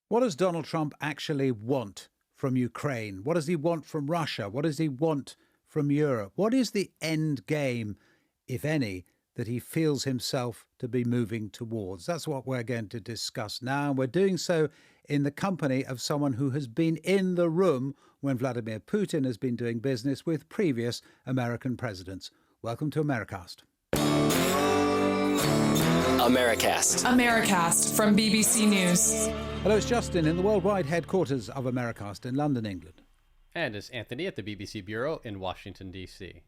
What does Donald Trump actually want from Ukraine? What does he want from Russia? What does he want from Europe? What is the end game, if any, that he feels himself to be moving towards? That's what we're going to discuss now. And we're doing so in the company of someone who has been in the room when Vladimir Putin has been doing business with previous American presidents. Welcome to Americast. Americast from BBC News. Hello, it's Justin in the worldwide headquarters of Americast in London, England. And it's Anthony at the BBC Bureau in Washington, D.C.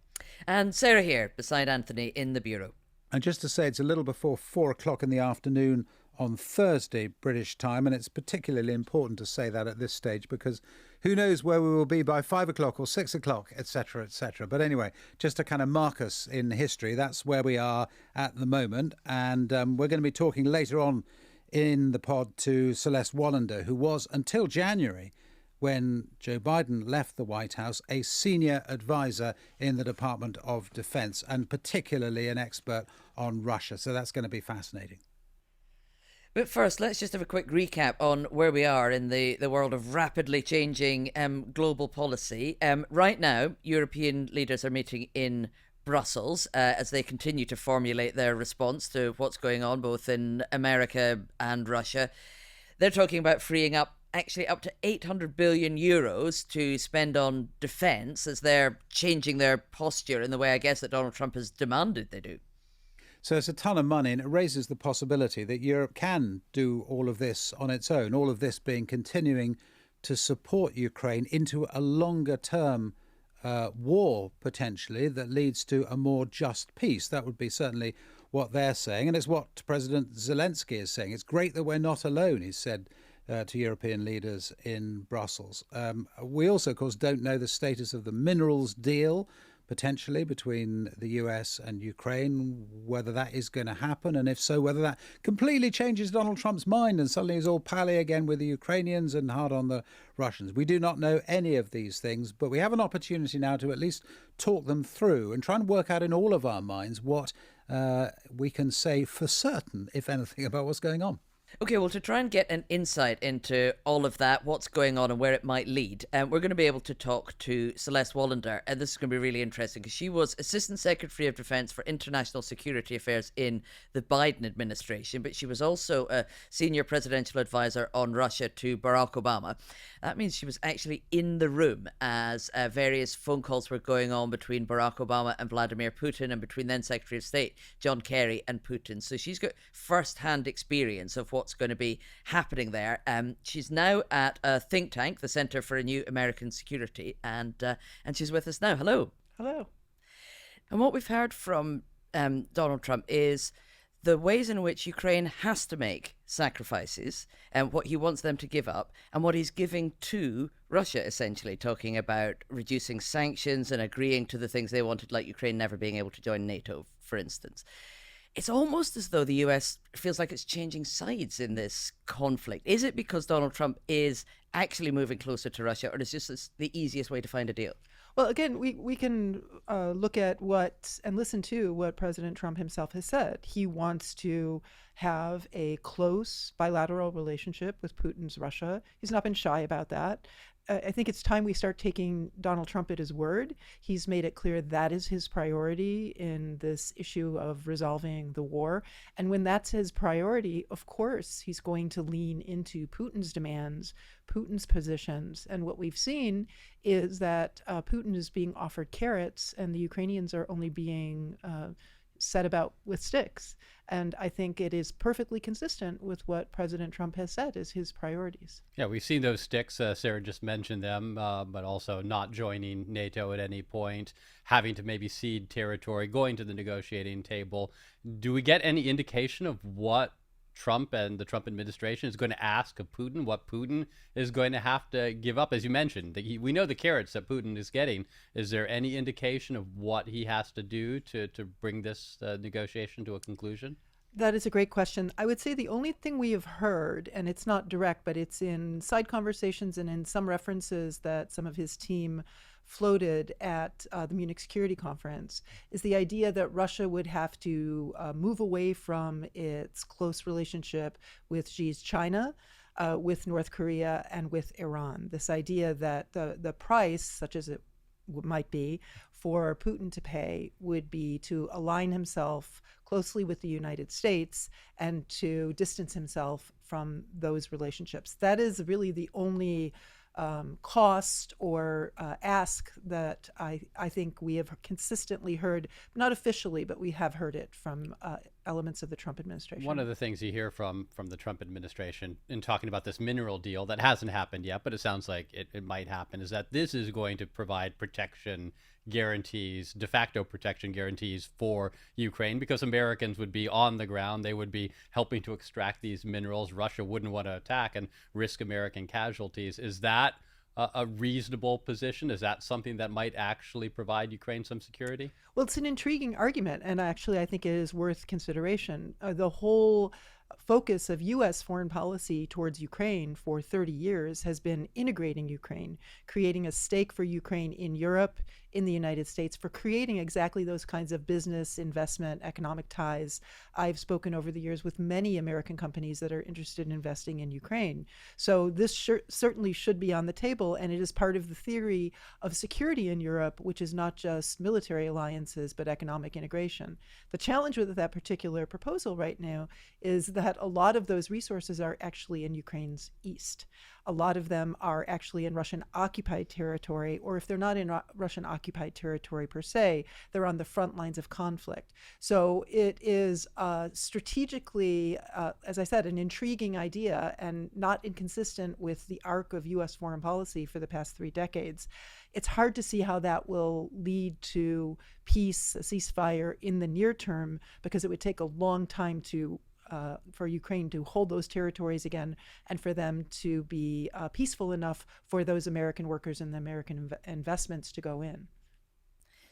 And Sarah here, beside Anthony in the Bureau. And just to say, it's a little before 4 o'clock in the afternoon on Thursday, British time, and it's particularly important to say that at this stage because who knows where we will be by 5 o'clock or 6 o'clock, etc., etc. But anyway, just to kind of mark us in history, that's where we are at the moment. And we're going to be talking later on in the pod to Celeste Wallander, who was, until January, when Joe Biden left the White House, a senior advisor in the Department of Defense and particularly an expert on Russia. So that's going to be fascinating. But first, let's just have a quick recap on where we are in the world of rapidly changing global policy. Right now, European leaders are meeting in Brussels as they continue to formulate their response to what's going on both in America and Russia. They're talking about freeing up actually up to 800 billion euros to spend on defence as they're changing their posture in the way I guess that Donald Trump has demanded they do. So it's a ton of money, and it raises the possibility that Europe can do all of this on its own, all of this being continuing to support Ukraine into a longer term war, potentially, that leads to a more just peace. That would be certainly what they're saying. And it's what President Zelensky is saying. It's great that we're not alone, he said to European leaders in Brussels. We also, of course, don't know the status of the minerals deal, potentially, between the US and Ukraine, whether that is going to happen. And if so, whether that completely changes Donald Trump's mind and suddenly he's all pally again with the Ukrainians and hard on the Russians. We do not know any of these things, but we have an opportunity now to at least talk them through and try and work out in all of our minds what we can say for certain, if anything, about what's going on. Okay, well, to try and get an insight into all of that, what's going on and where it might lead, we're going to be able to talk to Celeste Wallander, and this is going to be really interesting because she was Assistant Secretary of Defense for International Security Affairs in the Biden administration, but she was also a senior presidential advisor on Russia to Barack Obama. That means she was actually in the room as various phone calls were going on between Barack Obama and Vladimir Putin and between then Secretary of State John Kerry and Putin. So she's got first-hand experience of what's going to be happening there. She's now at a think tank, the Center for a New American Security, and she's with us now. Hello. Hello. And what we've heard from Donald Trump is the ways in which Ukraine has to make sacrifices and what he wants them to give up and what he's giving to Russia, essentially, talking about reducing sanctions and agreeing to the things they wanted, like Ukraine never being able to join NATO, for instance. It's almost as though the US feels like it's changing sides in this conflict. Is it because Donald Trump is actually moving closer to Russia, or is this the easiest way to find a deal? Well, again, we can look at and listen to what President Trump himself has said. He wants to have a close bilateral relationship with Putin's Russia. He's not been shy about that. I think it's time we start taking Donald Trump at his word. He's made it clear that is his priority in this issue of resolving the war. And when that's his priority, of course, he's going to lean into Putin's demands, Putin's positions. And what we've seen is that Putin is being offered carrots and the Ukrainians are only being set about with sticks. And I think it is perfectly consistent with what President Trump has said is his priorities. Yeah, we've seen those sticks. Sarah just mentioned them, but also not joining NATO at any point, having to maybe cede territory, going to the negotiating table. Do we get any indication of what Trump and the Trump administration is going to ask of Putin, what Putin is going to have to give up? As you mentioned, we know the carrots that Putin is getting. Is there any indication of what he has to do to bring this negotiation to a conclusion? That is a great question. I would say the only thing we have heard, and it's not direct, but it's in side conversations and in some references that some of his team floated at the Munich Security Conference, is the idea that Russia would have to move away from its close relationship with Xi's China with North Korea and with Iran. This idea that the price, such as it might be, for Putin to pay would be to align himself closely with the United States and to distance himself from those relationships. That is really the only cost or ask that I think we have consistently heard, not officially, but we have heard it from elements of the Trump administration. One of the things you hear from the Trump administration in talking about this mineral deal that hasn't happened yet, but it sounds like it might happen, is that this is going to provide protection guarantees, de facto protection guarantees for Ukraine, because Americans would be on the ground. They would be helping to extract these minerals. Russia wouldn't want to attack and risk American casualties. Is that a reasonable position? Is that something that might actually provide Ukraine some security? Well, it's an intriguing argument, and actually I think it is worth consideration. The whole focus of U.S. foreign policy towards Ukraine for 30 years has been integrating Ukraine, creating a stake for Ukraine in Europe, in the United States, for creating exactly those kinds of business, investment, economic ties. I've spoken over the years with many American companies that are interested in investing in Ukraine. So this certainly should be on the table, and it is part of the theory of security in Europe, which is not just military alliances, but economic integration. The challenge with that particular proposal right now is that a lot of those resources are actually in Ukraine's east. A lot of them are actually in Russian-occupied territory, or if they're not in Russian-occupied territory per se, they're on the front lines of conflict. So it is strategically, as I said, an intriguing idea and not inconsistent with the arc of U.S. foreign policy for the past 3 decades. It's hard to see how that will lead to peace, a ceasefire in the near term, because it would take a long time for Ukraine to hold those territories again, and for them to be peaceful enough for those American workers and the American investments to go in.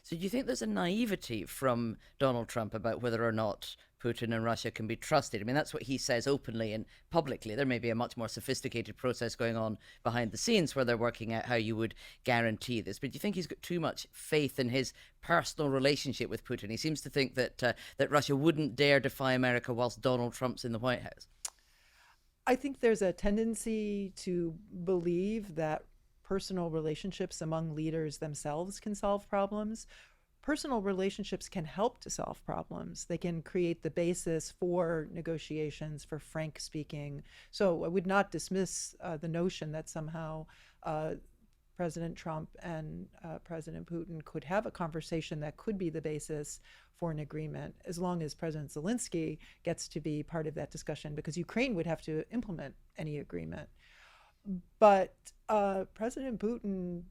So do you think there's a naivety from Donald Trump about whether or not Putin and Russia can be trusted? I mean, that's what he says openly and publicly. There may be a much more sophisticated process going on behind the scenes where they're working out how you would guarantee this. But do you think he's got too much faith in his personal relationship with Putin? He seems to think that that Russia wouldn't dare defy America whilst Donald Trump's in the White House. I think there's a tendency to believe that personal relationships among leaders themselves can solve problems. Personal relationships can help to solve problems. They can create the basis for negotiations, for frank speaking. So I would not dismiss the notion that somehow President Trump and President Putin could have a conversation that could be the basis for an agreement, as long as President Zelensky gets to be part of that discussion, because Ukraine would have to implement any agreement. But President Putin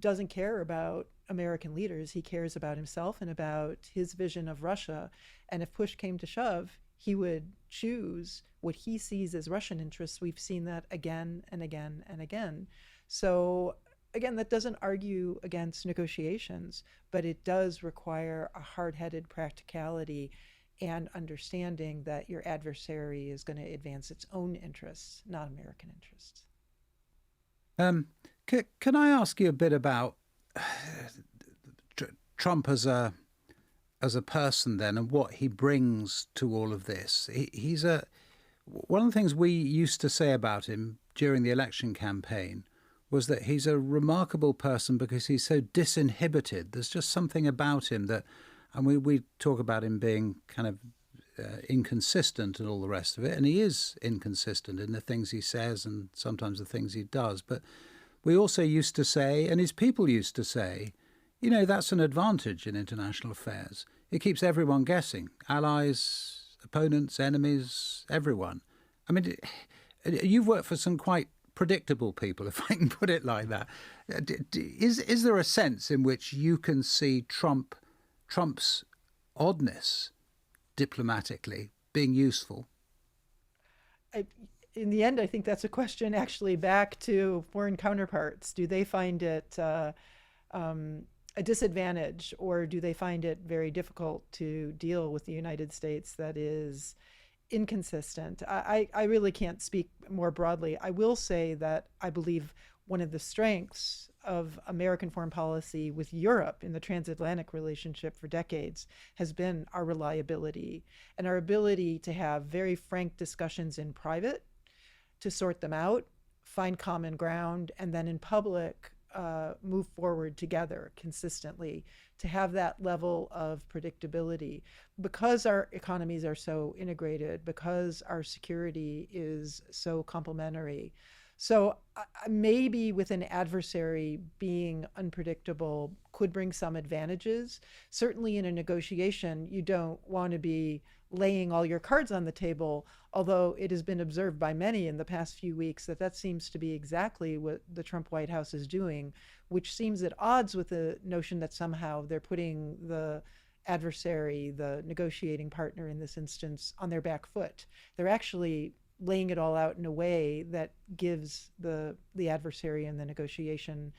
doesn't care about American leaders. He cares about himself and about his vision of Russia. And if push came to shove, he would choose what he sees as Russian interests. We've seen that again and again and again. So again, that doesn't argue against negotiations, but it does require a hard-headed practicality and understanding that your adversary is going to advance its own interests, not American interests. Can I ask you a bit about Trump as a person then, and what he brings to all of this? He's one of the things we used to say about him during the election campaign was that he's a remarkable person because he's so disinhibited. There's just something about him that, and we talk about him being kind of inconsistent and all the rest of it, and he is inconsistent in the things he says and sometimes the things he does. But we also used to say, and his people used to say, you know, that's an advantage in international affairs. It keeps everyone guessing. Allies, opponents, enemies, everyone. I mean, you've worked for some quite predictable people, if I can put it like that. Is there a sense in which you can see Trump's oddness diplomatically being useful? In the end, I think that's a question actually back to foreign counterparts. Do they find it a disadvantage, or do they find it very difficult to deal with the United States that is inconsistent? I really can't speak more broadly. I will say that I believe one of the strengths of American foreign policy with Europe in the transatlantic relationship for decades has been our reliability and our ability to have very frank discussions in private to sort them out, find common ground, and then in public move forward together consistently to have that level of predictability. Because our economies are so integrated, because our security is so complementary. So maybe with an adversary, being unpredictable could bring some advantages. Certainly in a negotiation, you don't want to be laying all your cards on the table, although it has been observed by many in the past few weeks that that seems to be exactly what the Trump White House is doing, which seems at odds with the notion that somehow they're putting the adversary, the negotiating partner in this instance, on their back foot. They're actually laying it all out in a way that gives the adversary in the negotiation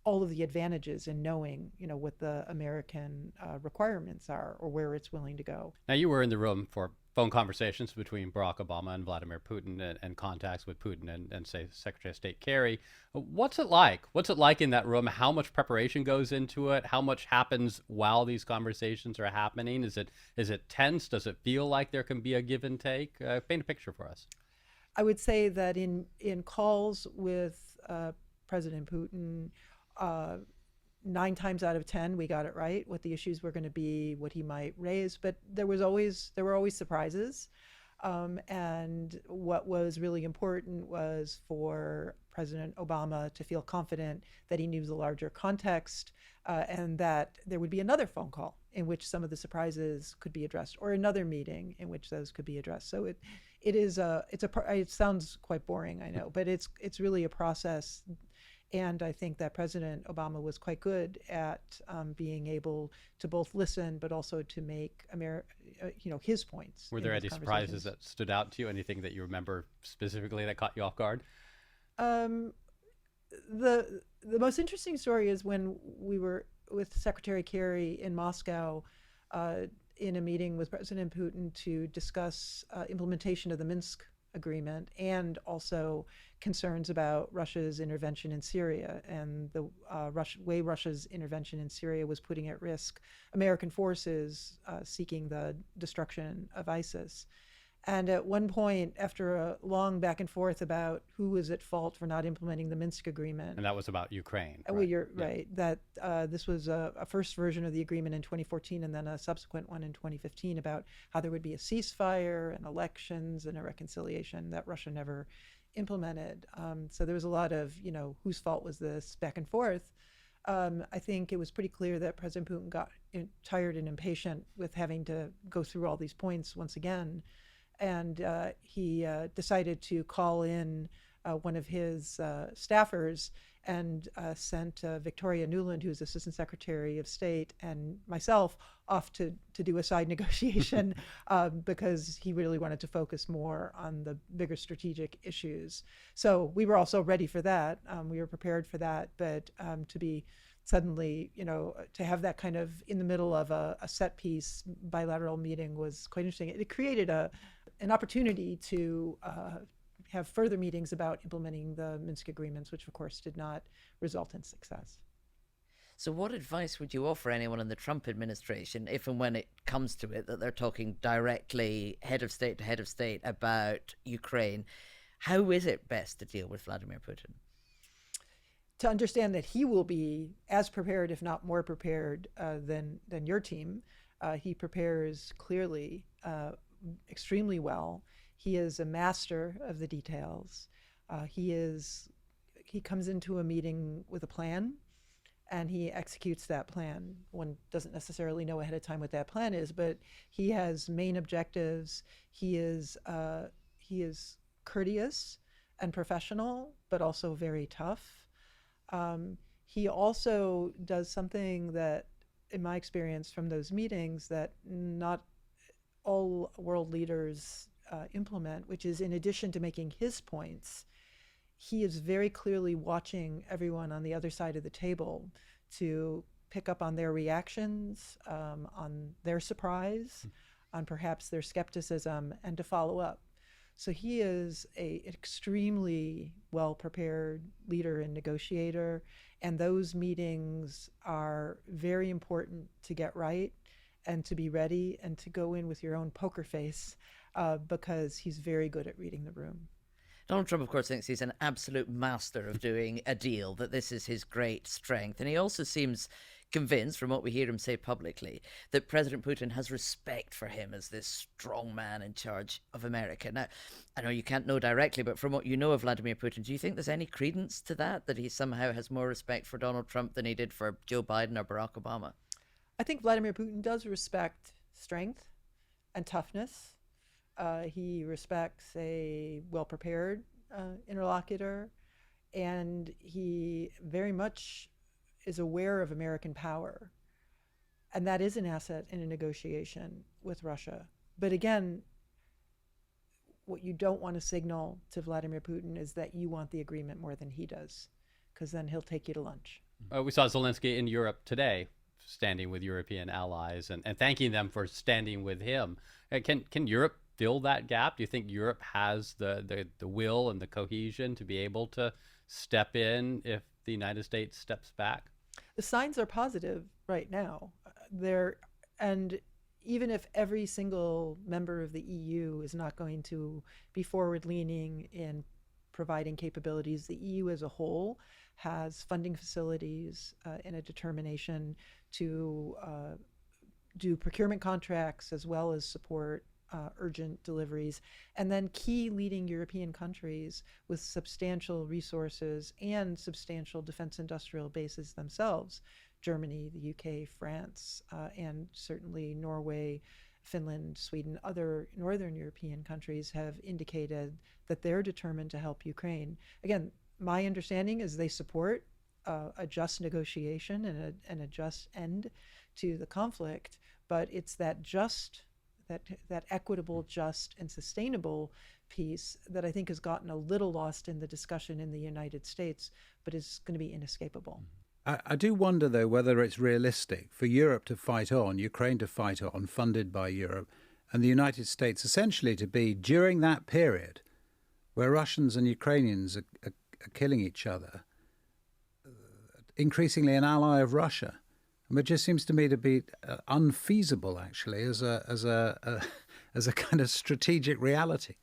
all of the advantages in knowing, what the American requirements are or where it's willing to go. Now, you were in the room for phone conversations between Barack Obama and Vladimir Putin, and contacts with Putin and say Secretary of State Kerry. What's it like? What's it like in that room? How much preparation goes into it? How much happens while these conversations are happening? Is it tense? Does it feel like there can be a give and take? Paint a picture for us. I would say that in calls with President Putin, 9 times out of 10 we got it right, what the issues were going to be, what he might raise, but there were always surprises. And what was really important was for President Obama to feel confident that he knew the larger context, and that there would be another phone call in which some of the surprises could be addressed, or another meeting in which those could be addressed. So it sounds quite boring, I know, but it's really a process. And I think that President Obama was quite good at being able to both listen, but also to make his points. Were there any surprises that stood out to you? Anything that you remember specifically that caught you off guard? The most interesting story is when we were with Secretary Kerry in Moscow in a meeting with President Putin to discuss implementation of the Minsk agreement, and also concerns about Russia's intervention in Syria and the way Russia's intervention in Syria was putting at risk American forces seeking the destruction of ISIS. And at one point, after a long back and forth about who was at fault for not implementing the Minsk agreement. And that was about Ukraine. Right? Well, you're right. That this was a first version of the agreement in 2014, and then a subsequent one in 2015 about how there would be a ceasefire and elections and a reconciliation that Russia never implemented. So there was a lot of, whose fault was this back and forth. I think it was pretty clear that President Putin got tired and impatient with having to go through all these points once again. And he decided to call in one of his staffers and sent Victoria Nuland, who's Assistant Secretary of State, and myself off to do a side negotiation because he really wanted to focus more on the bigger strategic issues. So we were also ready for that. We were prepared for that, but to be suddenly, to have that kind of in the middle of a set piece bilateral meeting was quite interesting. It created an opportunity to have further meetings about implementing the Minsk agreements, which of course did not result in success. So what advice would you offer anyone in the Trump administration, if and when it comes to it, that they're talking directly head of state to head of state about Ukraine? How is it best to deal with Vladimir Putin? To understand that he will be as prepared, if not more prepared, than your team. He prepares clearly, extremely well. He is a master of the details. He comes into a meeting with a plan, and he executes that plan. One doesn't necessarily know ahead of time what that plan is, but he has main objectives. He is courteous and professional, but also very tough. He also does something that, in my experience from those meetings, that not all world leaders implement, which is, in addition to making his points, he is very clearly watching everyone on the other side of the table to pick up on their reactions, on their surprise, on perhaps their skepticism, and to follow up. So he is an extremely well-prepared leader and negotiator, and those meetings are very important to get right and to be ready and to go in with your own poker face because he's very good at reading the room. Donald Trump, of course, thinks he's an absolute master of doing a deal, that this is his great strength. And he also seems convinced, from what we hear him say publicly, that President Putin has respect for him as this strong man in charge of America. Now, I know you can't know directly, but from what you know of Vladimir Putin, do you think there's any credence to that he somehow has more respect for Donald Trump than he did for Joe Biden or Barack Obama? I think Vladimir Putin does respect strength and toughness. He respects a well-prepared interlocutor, and he very much is aware of American power. And that is an asset in a negotiation with Russia. But again, what you don't want to signal to Vladimir Putin is that you want the agreement more than he does, because then he'll take you to lunch. We saw Zelensky in Europe today, standing with European allies and thanking them for standing with him. Can Europe fill that gap? Do you think Europe has the will and the cohesion to be able to step in if the United States steps back? The signs are positive right now. And even if every single member of the EU is not going to be forward-leaning in providing capabilities, the EU as a whole has funding facilities and a determination to do procurement contracts as well as support urgent deliveries, and then key leading European countries with substantial resources and substantial defense industrial bases themselves, Germany, the UK, France, and certainly Norway, Finland, Sweden, other Northern European countries have indicated that they're determined to help Ukraine. Again, my understanding is they support a just negotiation and a just end to the conflict, but it's that equitable, just, and sustainable piece that I think has gotten a little lost in the discussion in the United States, but is going to be inescapable. I do wonder, though, whether it's realistic for Europe to fight on, Ukraine to fight on, funded by Europe, and the United States essentially to be, during that period where Russians and Ukrainians are killing each other, increasingly an ally of Russia. It just seems to me to be unfeasible, actually, as a kind of strategic reality.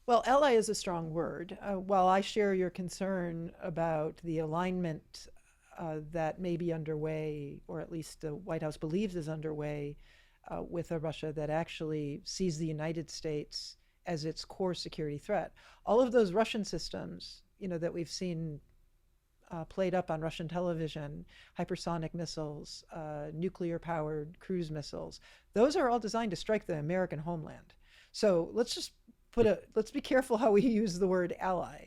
Well, ally is a strong word. While I share your concern about the alignment that may be underway, or at least the White House believes is underway, with a Russia that actually sees the United States as its core security threat. All of those Russian systems, that we've seen played up on Russian television, hypersonic missiles, nuclear-powered cruise missiles, those are all designed to strike the American homeland. So let's be careful how we use the word ally.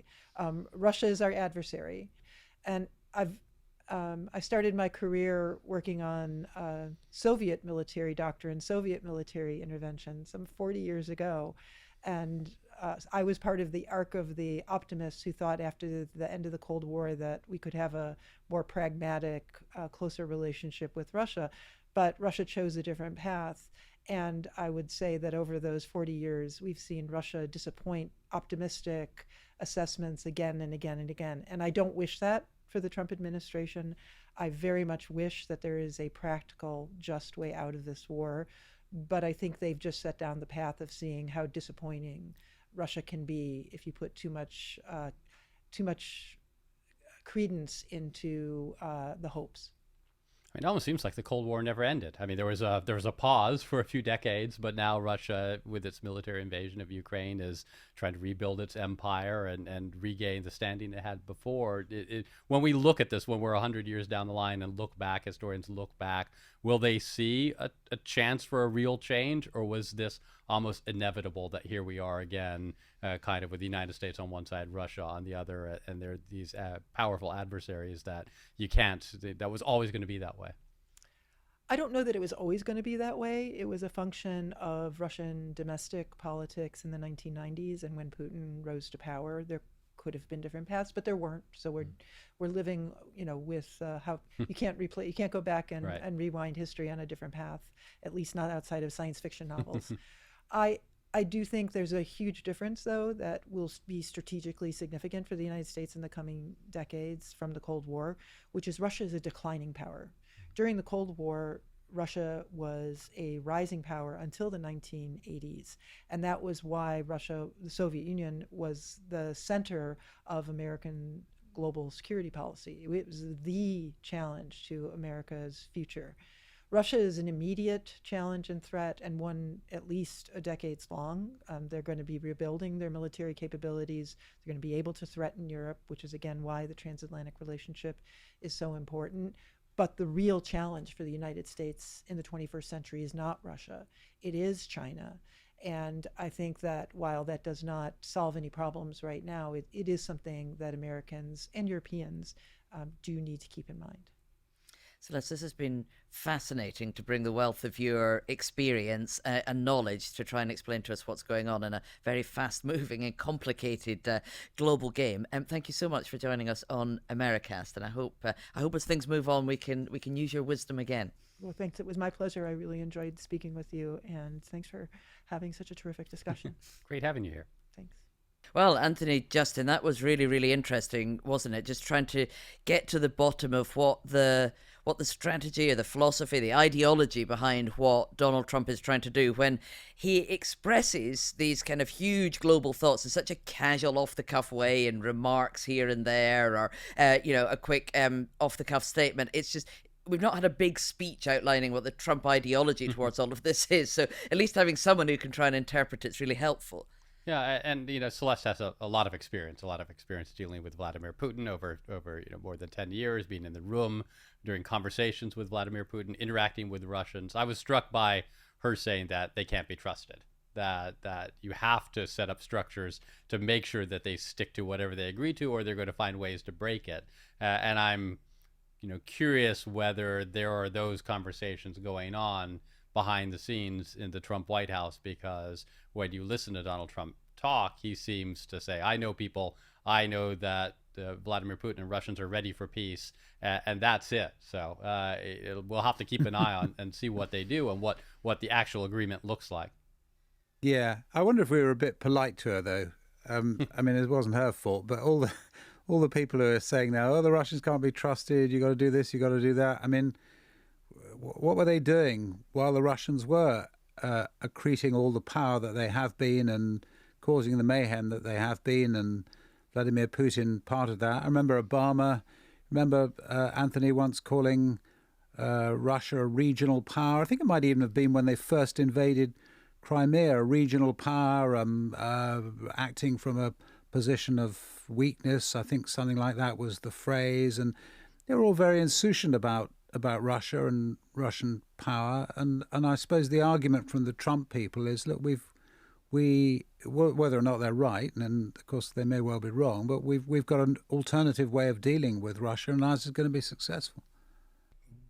Russia is our adversary, and I started my career working on Soviet military doctrine, Soviet military intervention some 40 years ago, and I was part of the arc of the optimists who thought after the end of the Cold War that we could have a more pragmatic, closer relationship with Russia. But Russia chose a different path. And I would say that over those 40 years, we've seen Russia disappoint optimistic assessments again and again and again. And I don't wish that for the Trump administration. I very much wish that there is a practical, just way out of this war. But I think they've just set down the path of seeing how disappointing Russia can be if you put too much credence into the hopes. It almost seems like the Cold War never ended. I mean, there was a pause for a few decades, but now Russia, with its military invasion of Ukraine, is trying to rebuild its empire and regain the standing it had before. When we look at this, when we're 100 years down the line and look back, historians look back, will they see a chance for a real change, or was this almost inevitable that here we are again, kind of with the United States on one side, Russia on the other, and they're these powerful adversaries that that was always going to be that way? I don't know that it was always going to be that way. It was a function of Russian domestic politics in the 1990s, and when Putin rose to power, there could have been different paths, but there weren't. So we're living, with how you can't go back and, Right. and rewind history on a different path, at least not outside of science fiction novels. I do think there's a huge difference, though, that will be strategically significant for the United States in the coming decades from the Cold War, which is Russia is a declining power. During the Cold War, Russia was a rising power until the 1980s. And that was why Russia, the Soviet Union, was the center of American global security policy. It was the challenge to America's future. Russia is an immediate challenge and threat, and one at least a decades long. They're going to be rebuilding their military capabilities. They're going to be able to threaten Europe, which is, again, why the transatlantic relationship is so important. But the real challenge for the United States in the 21st century is not Russia. It is China. And I think that while that does not solve any problems right now, it is something that Americans and Europeans do need to keep in mind. Celeste, this has been fascinating to bring the wealth of your experience and knowledge to try and explain to us what's going on in a very fast-moving and complicated global game. And thank you so much for joining us on Americast. And I hope as things move on, we can use your wisdom again. Well, thanks. It was my pleasure. I really enjoyed speaking with you, and thanks for having such a terrific discussion. Great having you here. Thanks. Well, Anthony, Justin, that was really, really interesting, wasn't it? Just trying to get to the bottom of what the strategy or the philosophy, the ideology behind what Donald Trump is trying to do when he expresses these kind of huge global thoughts in such a casual, off-the-cuff way, and remarks here and there, or a quick off-the-cuff statement. It's just, we've not had a big speech outlining what the Trump ideology towards all of this is. So at least having someone who can try and interpret it's really helpful. Yeah, and Celeste has a lot of experience dealing with Vladimir Putin over more than 10 years, being in the room during conversations with Vladimir Putin, interacting with Russians. I was struck by her saying that they can't be trusted, that you have to set up structures to make sure that they stick to whatever they agree to, or they're going to find ways to break it. And I'm curious whether there are those conversations going on behind the scenes in the Trump White House, because when you listen to Donald Trump talk, he seems to say, I know people, I know that Vladimir Putin and Russians are ready for peace, and that's it. So we'll have to keep an eye on and see what they do and what the actual agreement looks like. Yeah, I wonder if we were a bit polite to her, though. I mean, it wasn't her fault, but all the people who are saying now, oh, the Russians can't be trusted, you got to do this, you got to do that. I mean, what were they doing while the Russians were accreting all the power that they have been and causing the mayhem that they have been, and Vladimir Putin part of that? I remember Anthony once calling Russia a regional power. I think it might even have been when they first invaded Crimea, a regional power, acting from a position of weakness. I think something like that was the phrase. And they were all very insouciant about Russia and Russian power, and I suppose the argument from the Trump people is, look, whether or not they're right, and of course they may well be wrong, but we've got an alternative way of dealing with Russia, and ours is going to be successful.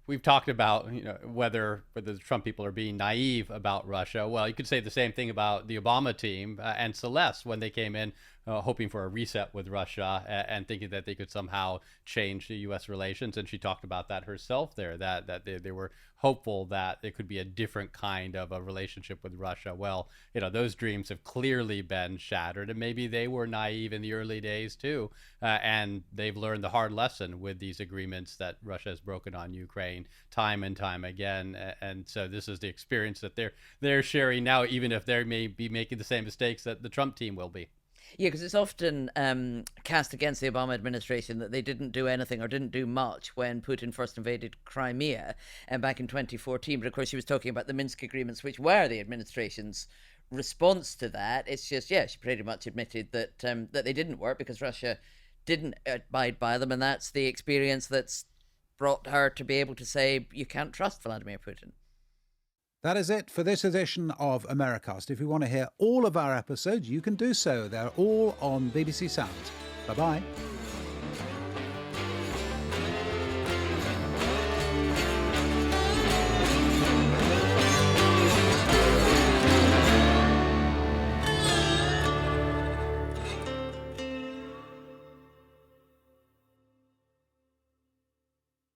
We've talked about whether the Trump people are being naive about Russia. Well, you could say the same thing about the Obama team and Celeste when they came in hoping for a reset with Russia and thinking that they could somehow change the U.S. relations. And she talked about that herself there, that they were hopeful that it could be a different kind of a relationship with Russia. Well, those dreams have clearly been shattered, and maybe they were naive in the early days too. And they've learned the hard lesson with these agreements that Russia has broken on Ukraine time and time again. And so this is the experience that they're sharing now, even if they may be making the same mistakes that the Trump team will be. Yeah, because it's often cast against the Obama administration that they didn't do anything or didn't do much when Putin first invaded Crimea back in 2014. But of course, she was talking about the Minsk agreements, which were the administration's response to that. It's just, she pretty much admitted that that they didn't work because Russia didn't abide by them. And that's the experience that's brought her to be able to say, you can't trust Vladimir Putin. That is it for this edition of Americast. If you want to hear all of our episodes, you can do so. They're all on BBC Sounds. Bye-bye.